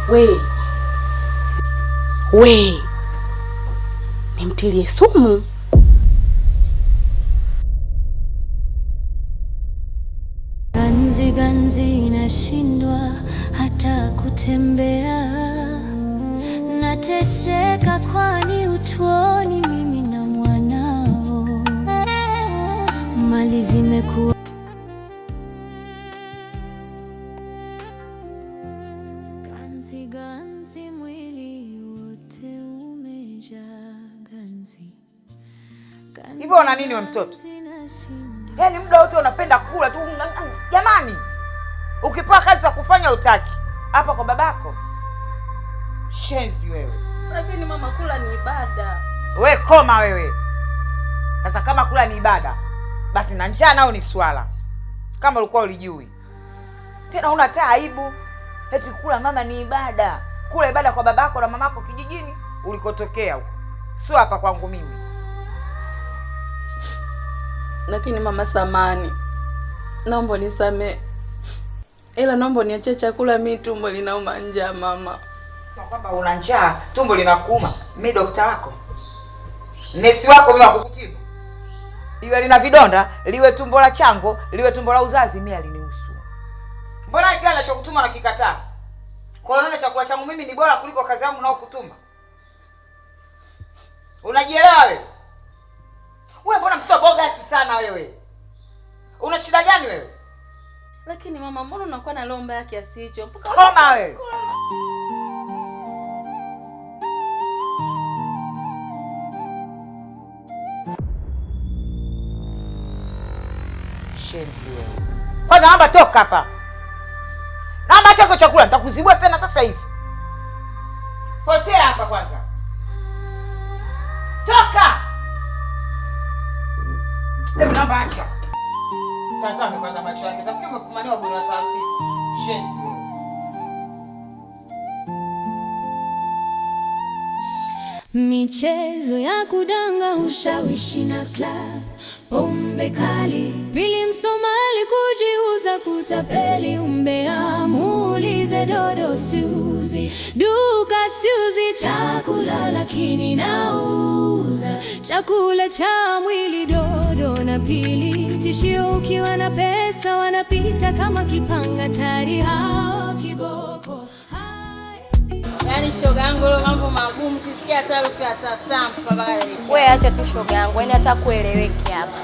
We nimtilie sumu? Ganzi nashindwa hata kutembea, nateseka kwani utuoni mimi na mwanao, mali zimekuwa ganzi, mwili wote umejaa ganzi. Hivyo una nini we mtoto? Yaani muda wote unapenda kula tu. Jamani, ukipewa kazi za kufanya utaki. Hapa kwa babako. Shenzi wewe. Lakini mama, kula ni ibada. We koma wewe. Sasa kama kula ni ibada, basi na njaa nao ni swala. Kama ulikuwa ulijui. Tena una taa aibu. Eti kula mama ni ibada. Kula ibada kwa babako na mamako kijijini ulikotokea huko. Sio hapa kwangu mimi. Lakini mama, samani, naomba nisamee, ila naomba niache chakula, mimi tumbo linauma njaa mama. Kwamba una njaa, tumbo linakuuma, mimi dokta wako, nesi wako, mimi wakukutibu. Iwe lina vidonda, liwe tumbo la chango, liwe tumbo la uzazi, mimi alinihusu. Mbona kila ninachokutuma nakikataa? Kwa nini chakula changu mimi ni bora kuliko kazi yangu nao kutuma? Unajielewa wewe? Wewe mbona mtoto bogasi sana wewe? Una shida gani wewe? Lakini mama, mbona unakuwa na lomba ya kiasi hicho? Koma wewe. Shenzi wewe. Kwanza naomba toka hapa. Naomba chako chakula, nitakuzibua tena sasa hivi. Potea hapa kwanza. Toka! Hebu naomba acha. Tazama kwanza macho yake. Tafikiri umefumaniwa bwana saa 6. Shenzi wewe. Michezo ya kudanga, ushawishi na club, pombe kali, pili Msomali kujiuza, kutapeli, umbea, muulize Dodo Suzi, duka Suzi, chakula lakini nauza, chakula cha mwili Dodo na pili, tishio ukiwa na pesa wanapita kama kipanga tari hao kiboko. Yaani shoga yangu leo mambo magumu, sisikia hata harufu ya sasa mpaka leo. Wewe acha tu shoga yangu, yaani hata kueleweki hapa.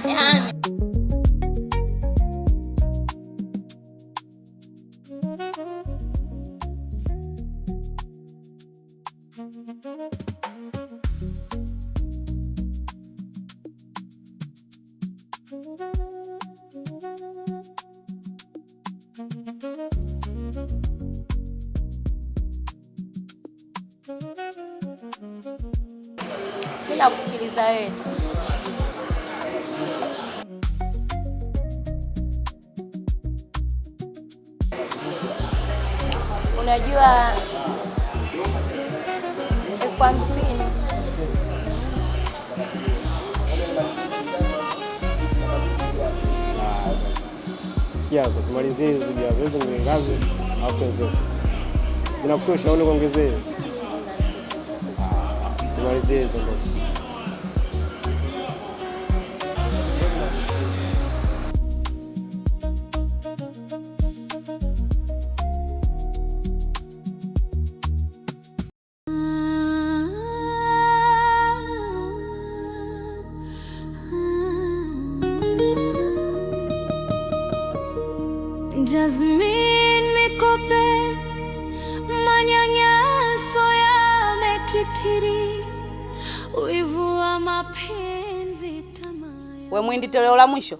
Yaani bila kusikiliza wewe tu. Unajua 50,000 siasa tumalizie hizo hizo ngazi au tuanze. Zinakutosha au kuongezea? Tumalizie hizo ndio. Jasmine Mikope, manyanyaso yamekithiri, wivu wa mapenzi, tamaa. we Mwindi, toleo la mwisho.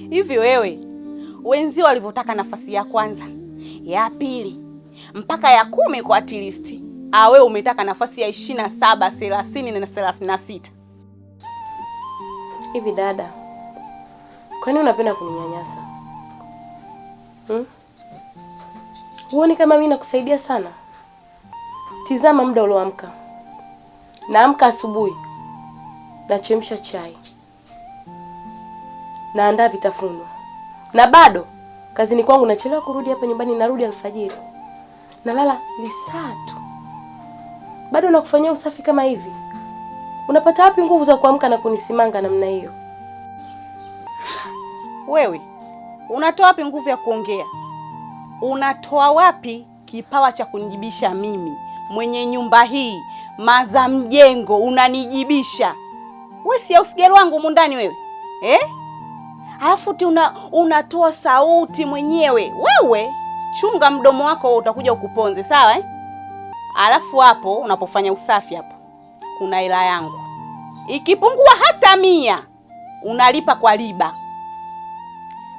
Hivi wewe wenzio walivyotaka nafasi ya kwanza, ya pili mpaka ya 10 kwa at least, wewe umetaka nafasi ya 27, 30 na 36. Hivi dada, kwani unapenda kuninyanyasa? Huoni kama mimi nakusaidia sana? Tizama muda ulioamka. Naamka asubuhi, nachemsha chai, naandaa vitafunwa, na bado kazini kwangu, nachelewa kurudi hapa nyumbani, narudi alfajiri. Nalala lisaa tu. Bado nakufanyia usafi kama hivi. Unapata wapi nguvu za kuamka na kunisimanga namna hiyo? Wewe unatoa wapi nguvu ya kuongea? Unatoa wapi kipawa cha kunijibisha mimi mwenye nyumba hii, maza mjengo, unanijibisha? Wewe si usigelo wangu humu ndani wewe? Alafu unatoa sauti mwenyewe. Wewe chunga mdomo wako, utakuja ukuponze, sawa Alafu hapo unapofanya usafi hapo kuna hela yangu. Ikipungua hata 100 unalipa kwa riba.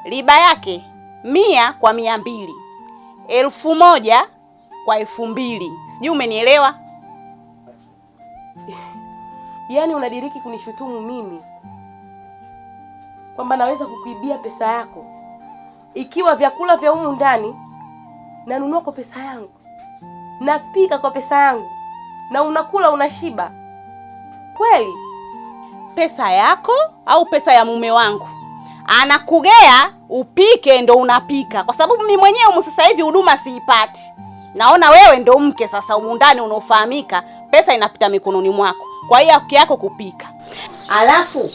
Riba yake 100 kwa 200. 1000 kwa 2000. Sijui umenielewa? Yaani unadiriki kunishutumu mimi kwamba naweza kukuibia pesa yako, ikiwa vyakula vya humu ndani nanunua kwa pesa yangu, napika kwa pesa yangu, na unakula unashiba. Kweli? Pesa yako au pesa ya mume wangu? Anakugea upike ndo unapika, kwa sababu mimi mwenyewe sasa hivi huduma siipati. Naona wewe ndo mke sasa humu ndani unaofahamika, pesa inapita mikononi mwako. Kwa hiyo haki yako kupika. Alafu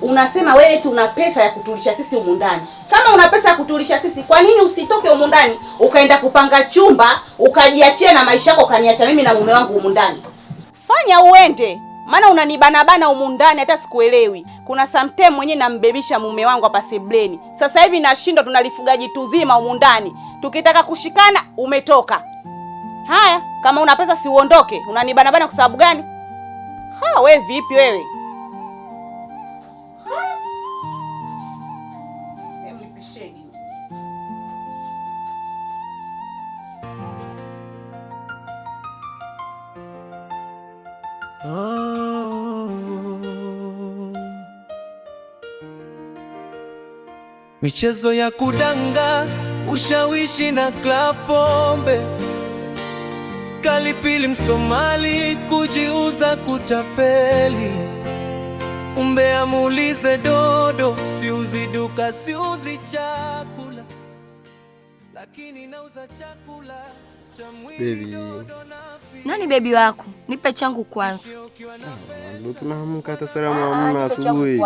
unasema wewe tuna pesa ya kutulisha sisi humu ndani. Kama una pesa ya kutulisha sisi, kwa nini usitoke humu ndani ukaenda kupanga chumba, ukajiachia na maisha yako, ukaniacha mimi na mume wangu humu ndani? Fanya uende, maana unanibana humu ndani hata sikuelewi. Kuna sometime mwenyewe nambebisha mume wangu hapa sebleni. Sasa hivi nashindwa, tunalifugaji tuzima humu ndani. Tukitaka kushikana umetoka. Haya, kama una pesa si uondoke. Unanibana kwa sababu gani? Wewe vipi wewe? Emlipisheni. Michezo ya kudanga, ushawishi na klabu pombe, Kalipili Msomali, kujiuza kutapeli, umbea muulize dodo, siuzi duka siuzi chakula, lakini nauza chakula cha mwili dodo na Nani bebi wako? Nipe changu kwanza. Ndio tunaamka hata salamu hamna asubuhi.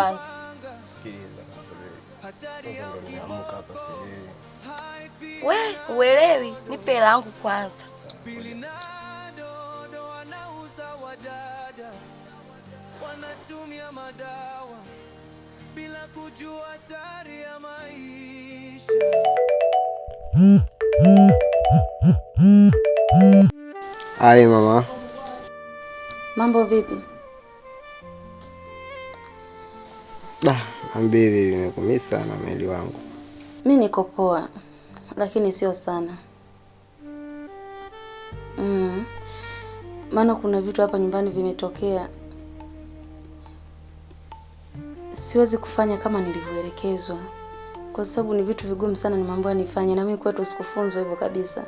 We, uelewi, nipe hela yangu kwanza. Wanatumia madawa bila kujua hatari ya maisha. Hai mama. Mambo vipi? Ambie hivi, nimekumisi sana mwili wangu. Mimi niko poa, lakini sio sana. Maana kuna vitu hapa nyumbani vimetokea. Siwezi kufanya kama nilivyoelekezwa, kwa sababu ni vitu vigumu sana nimeambiwa nifanye, na mimi kwetu sikufunzwa hivyo kabisa.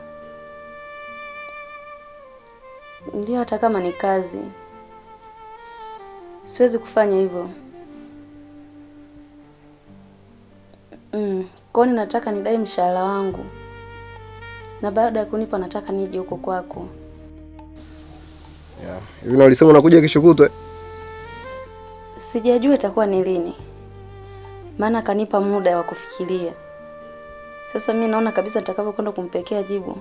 Ndio, hata kama ni kazi siwezi kufanya hivyo. Kwa nini nataka nidai mshahara wangu, na baada ya kunipa nataka nije huko kwako. Hivi na ulisema unakuja kesho kutwa? Sijajua itakuwa ni lini, maana kanipa muda wa kufikiria. Sasa mimi naona kabisa nitakapokwenda kumpekea jibu,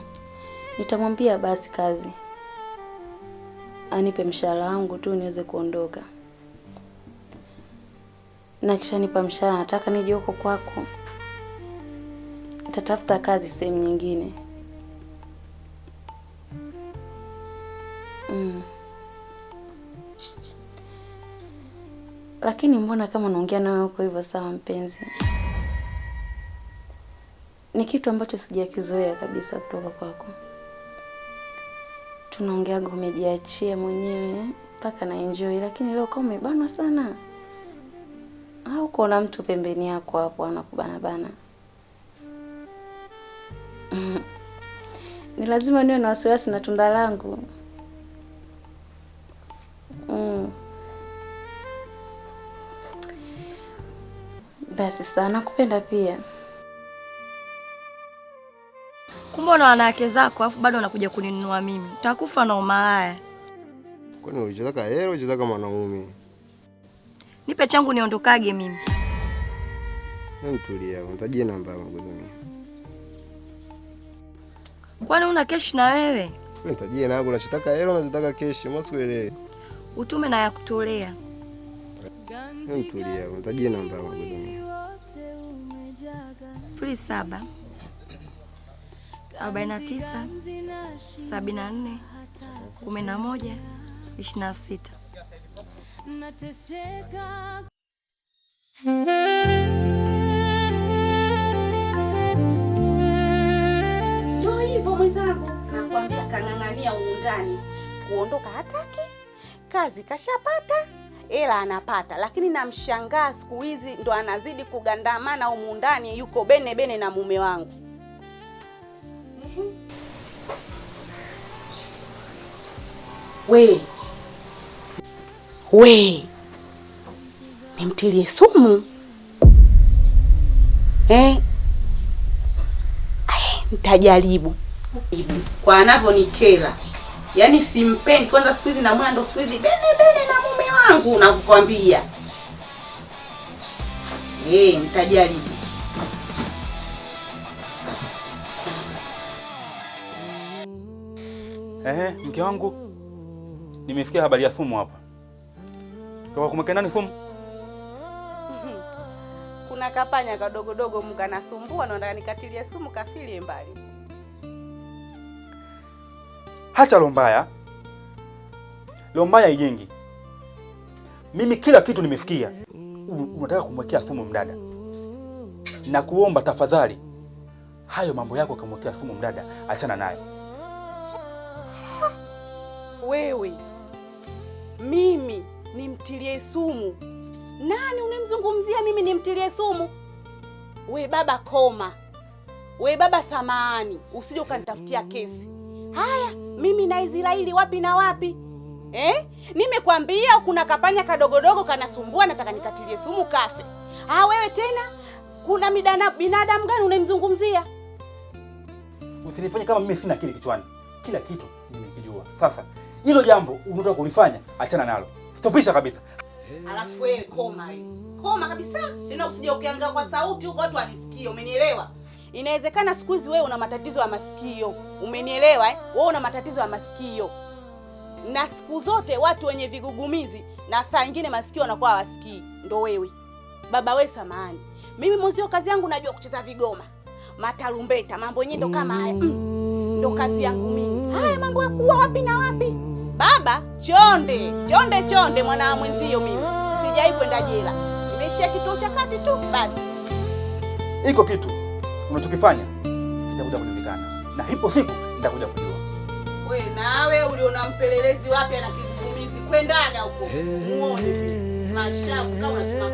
nitamwambia basi kazi anipe mshahara wangu tu niweze kuondoka. Na kisha nipa mshahara, nataka nije huko kwako, nitatafuta kazi sehemu nyingine. Lakini mbona kama naongea nawe huko hivyo? Sawa mpenzi, ni kitu ambacho sijakizoea kabisa kutoka kwako. Tunaongeaga umejiachia mwenyewe mpaka na enjoy, lakini leo kama umebana sana, au kuna mtu pembeni yako hapo anakubana bana. Ni lazima niwe na wasiwasi na tunda langu. Basi sana, nakupenda pia. Kumbe una wanawake zako afu bado unakuja kuninunua mimi. Utakufa na umalaya. Kwani unataka hela, unataka mwanaume? Nipe changu niondokage mimi. Tulia, unitajie namba yangu kuzumia. Kwani una cash na wewe? Unitajie namba, unataka hela, unataka cash, msielewe. Utume na ya kutolea. Tulia, unitajie namba yangu kuzumia. 07 49 74 11 26. Nateseka. Ndio hivyo mwenzangu, nakwambia kang'ang'ania uundani, kuondoka hataki, kazi kashapata, ela anapata, lakini namshangaa siku hizi ndo anazidi kugandamana uundani, yuko bene bene na mume wangu. We nimtilie sumu nitajaribu kwa anavyonikera, yaani simpendi. Kwanza siku hizi namwona ndo siku hizi bene bene na mume wangu, nakukwambia. Nitajaribu. Mke wangu, nimesikia habari ya sumu hapa. Kwa kumwekea nani sumu? Kuna kapanya kadogodogo mkanasumbua, naona nikatilie sumu kafilie mbali. Hacha lombaya. Lombaya ijengi. Mimi kila kitu nimesikia. Unataka kumwekea sumu mdada. Na kuomba tafadhali, hayo mambo yako kumwekea sumu mdada, achana naye. Wewe, mimi nimtilie sumu? Nani unamzungumzia mimi nimtilie sumu? We baba koma. We baba samahani, usije ukanitafutia kesi. Haya, mimi na Israeli wapi na wapi? Nimekwambia kuna kapanya kadogodogo kanasumbua, nataka nikatilie sumu kafe. Wewe tena kuna binadamu gani unamzungumzia? Usinifanye kama mimi sina akili kichwani. Kila kitu nimekijua. Sasa hilo jambo unataka kulifanya, achana nalo. Stopisha kabisa. Alafu wewe koma kabisa. Tena usije ukiangaa kwa sauti huko watu wanisikie, umenielewa? Inawezekana siku hizi wewe una matatizo ya masikio. Umenielewa Wewe una matatizo ya masikio. Na siku zote watu wenye vigugumizi na saa nyingine masikio wanakuwa hawasikii. Ndo wewe. Baba wewe samahani. Mimi mwenzio kazi yangu najua kucheza vigoma, matarumbeta, mambo yenyewe ndo kama haya. Ndo kazi yangu mimi. Haya mambo ya kuwa wapi na wapi? Baba, chonde mwana wa mwenzio mimi. Sijai kwenda jela. Nimeishia kituo cha kati tu basi. Iko kitu unachokifanya kitakuja kujulikana. Na hipo siku nitakuja kujua. Wewe nawe uliona mpelelezi wapi ana kigugumizi? Kwendaga huko. Muone mashavu kama unatuma.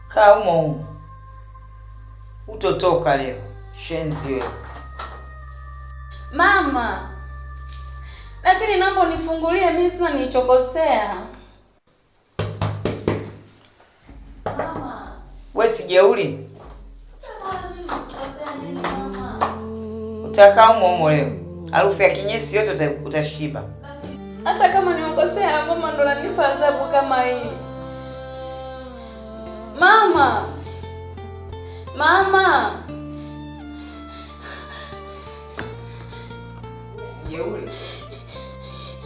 Kaumo. Utotoka leo. Shenzi wewe. Mama. Lakini naomba unifungulie, mimi sina nilichokosea. Mama. Wewe sijeuli? Utakaa umo leo. Harufu ya kinyesi yote utashiba. Hata kama nimekosea, mama ndo ananipa adhabu kama hii. Mama. Mama. Sijeuli.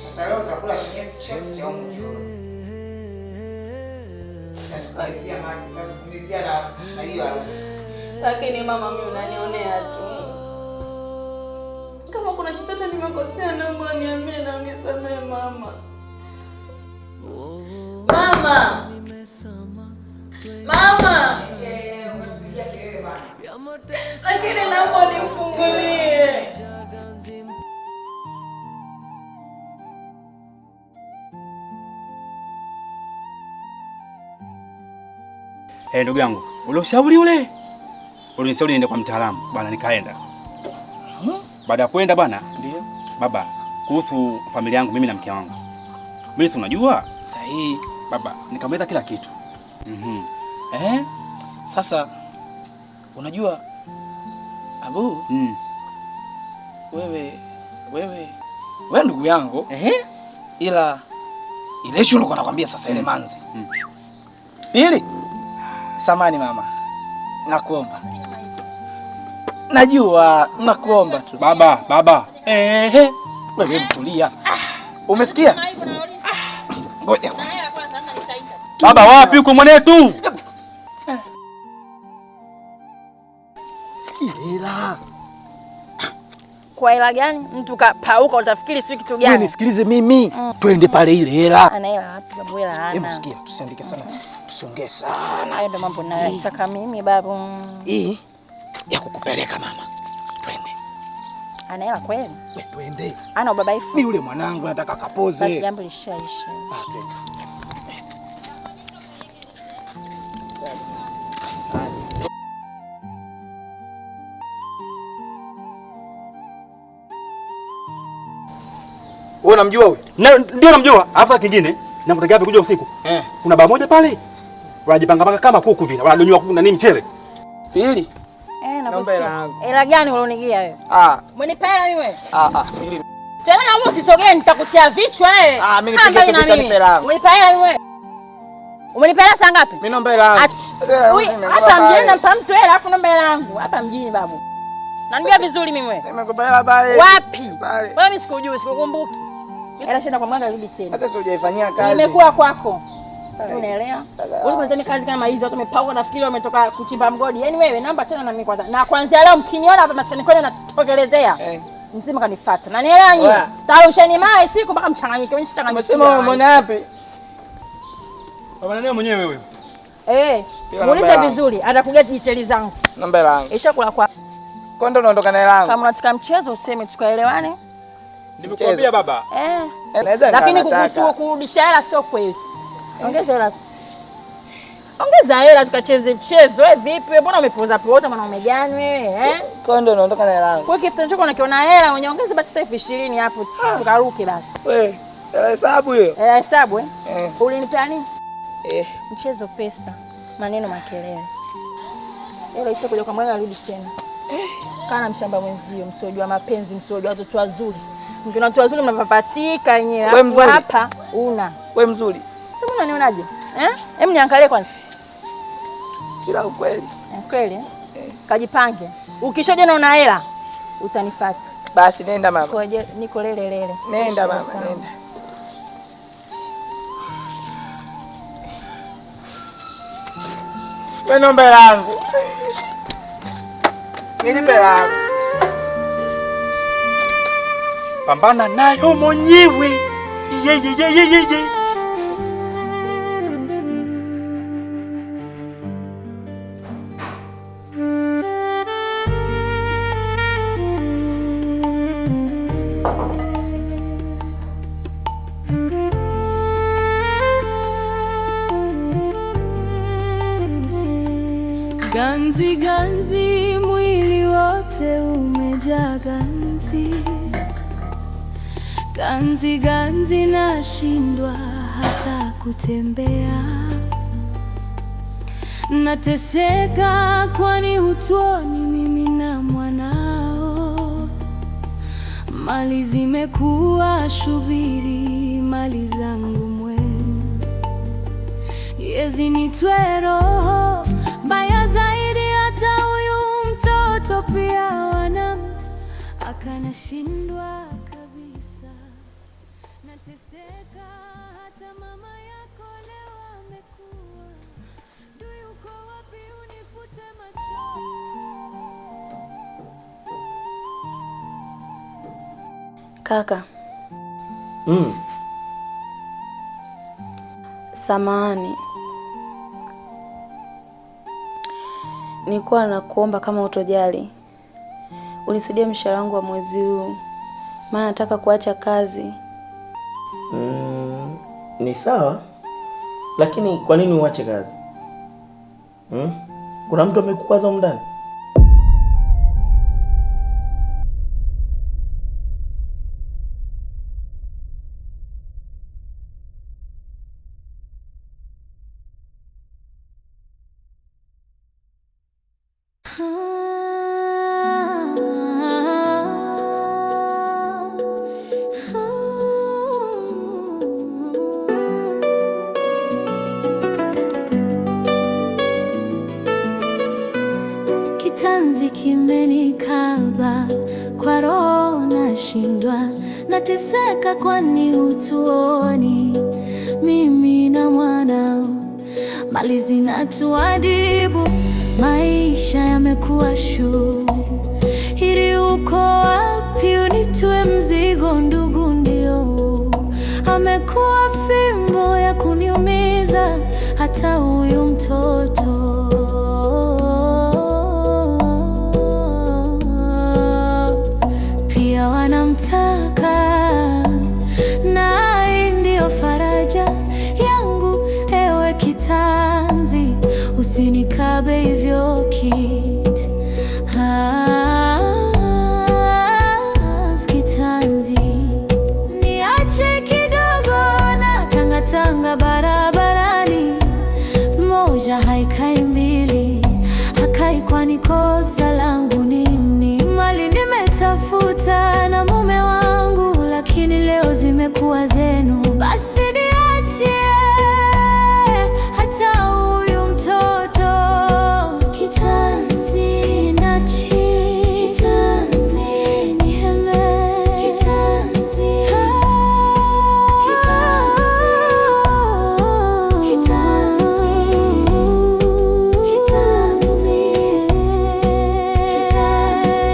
Sasa leo utakula kinyesi chote cha umu. Nasikulizia na hiyo harufu. lakini mama, mimi unanionea tu. Kama kuna chochote nimekosea, naomba uniambie na unisamehe mama. Mama! Mama! Lakini naomba unifungulie. Ndugu yangu, ule ushauri ule ulinishauri niende kwa mtaalamu bwana, nikaenda. Baada ya kwenda bwana, ndio baba, kuhusu familia yangu mimi na mke wangu, mimi si unajua sahihi baba, nikamweleza kila kitu. Sasa unajua Abu, wewe ndugu yangu, ila ile shule nilikuwa nakwambia sasa, ile manzi pili. Samani mama, nakuomba, najua nakuomba tu baba. Wewe mtulia, umesikia? Ngoja baba, wapi huko mwanetu? Hela. Kwa hela gani? Mtu kapauka utafikiri sio kitu gani? Wewe nisikilize mimi. Twende pale ile hela. Ana hela wapi babu? Hela hana. Hebu sikia, tusiandike sana. Tusiongee sana. Hayo ndo mambo ninayotaka mimi babu. Ya kukupeleka mama. Twende. Ana hela kweli? Wewe twende. Ana ubabaifu. Mimi yule mwanangu nataka kapoze. Basi jambo lishaisha. Twende. Wewe unamjua huyu? Ndio namjua. Alafu kingine, nakutakia wapi kuja usiku? Kuna baa moja pale. Wanajipanga kama kuku vile. Wanadonywa kuku na nini mchele. Pili. Naomba hela yangu. Hela gani ulionigia wewe? Umenipa hela mimi wewe? Pili. Tena naomba usisogee, nitakutia vichwa wewe. Mimi nipigie tu picha nipe hela yangu. Umenipa hela mimi wewe? Umenipa hela saa ngapi? Mimi naomba hela yangu. Hapa mjini nampa mtu hela, afu naomba hela yangu. Hapa mjini babu. Nanijua vizuri mimi wewe. Sema kwa hela bale. Wapi? Wewe mimi sikujui, sikukumbuki. Hela shenda kwa mganga rudi tena. Hata sijaifanyia kazi. Nimekuwa kwako. Unaelewa? Ulipotaka kazi kama hizo watu wamepauka, nafikiri wametoka kuchimba mgodi. Yaani wewe naomba tena na mimi kwanza. Na kuanzia leo mkiniona hapa maskani kwenu natokelezea. Msema kanifuata. Na nielewa nyinyi. Tarusheni mai siku mpaka mchanganyike. Wewe mchanganyike. Umesema umeona wapi? Baba nani mwenyewe wewe? Muulize vizuri, atakugia details zangu. Namba yangu. Ishakula kwa. Kondo unaondoka na hela yangu. Kama unataka mchezo useme tukaelewane. Nimekuambia baba. Lakini kukuhusu kurudisha hela sio kweli. Ongeza hela. Ongeza hela tukacheze mchezo. Wewe vipi? Wewe mbona umepoza poza mwanaume gani wewe? Kondo unaondoka na hela yangu. Kwa kifuta chako unakiona hela, unaongeza basi 20 hapo tukaruke basi. Wewe, hela hesabu hiyo? Hesabu Ulinipa nini? Mchezo pesa, maneno makelele. Hela isha kuja kwa mwana rudi tena. Kana mshamba mwenzio, msojua mapenzi, msojua watoto wazuri. Mkiona watu wazuri mnapapatika yenyewe. Hapa una. Wewe mzuri. Sasa unanionaje? Hem niangalie kwanza. Kila ukweli. Kweli? Kajipange. Ukishoje na una hela utanifuata. Basi nenda mama. Koje niko lele. Nenda mama, nenda. Wewe nomba yangu. Nilipe yangu. Pambana nayo mwenyewe. Ye. Ganzi ganzi, mwili wote umejaa ganzi. Ganzi ganzi, nashindwa hata kutembea. Nateseka kwani hutuoni mimi na mwanao. Mali zimekuwa shubiri, mali zangu mwe. Yezi nitwe roho mbaya zaidi, hata huyu mtoto pia wanamtu akanashindwa kabisa. Nateseka hata mama yako leo amekuwa. Ndio yuko wapi unifute machozi? Kaka. Samahani. Nilikuwa nakuomba kama utojali unisaidie mshahara wangu wa mwezi huu, maana nataka kuacha kazi. Ni sawa, lakini kwa nini uache kazi? Kuna mtu amekukwaza ndani? Kitanzi kimenikaba, kwa roho nashindwa, nateseka kwani hutuoni mimi na mwanao, mali zinatuadibu, maisha yamekuwa hili uko wapi? Unitue mzigo ndugu, ndio amekuwa fimbo ya kuniumiza, hata huyu mtoto pia wanamtaka, na ndio faraja yangu. Ewe kitanzi, usinikabe hivyo kit. Kitanzi, niache kidogo na tangatanga barabarani, moja haikai mbili, hakai kwani kosa langu nini? Mali nimetafuta na mume wangu, lakini leo zimekuwa zenu. Basi niachie hata huyu mtoto. Kitanzi, nachi kitanzi, niheme kitanzi, kitanzi, kitanzi, kitanzi,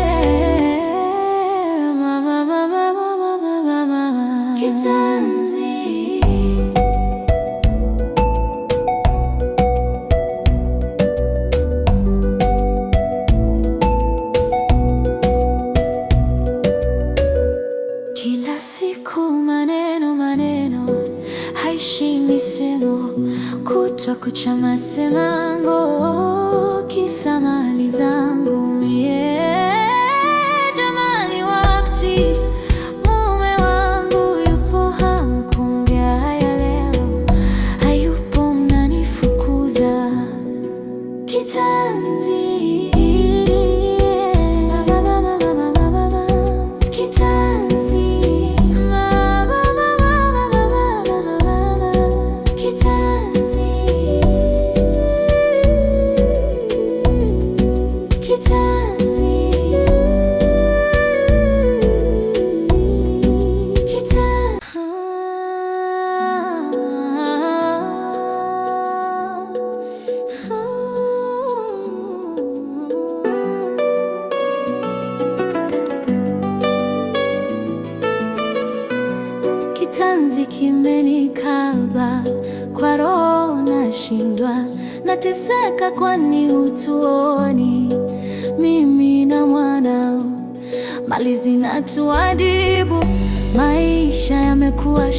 mama, mama, mama, mama, mama, kitanzi. Kila siku maneno maneno, haishi misemo, kutwa kucha masemango, kisa mali zangu mie. Jamani, wakati mume wangu yupo hamkuongea haya leo, hayupo mnanifukuza. Kitanzi, kitanzi kimenikaba, kwa roho nashindwa, nateseka kwani hutuoni mimi na mwanao, mali zinatuadibu, maisha yamekuwa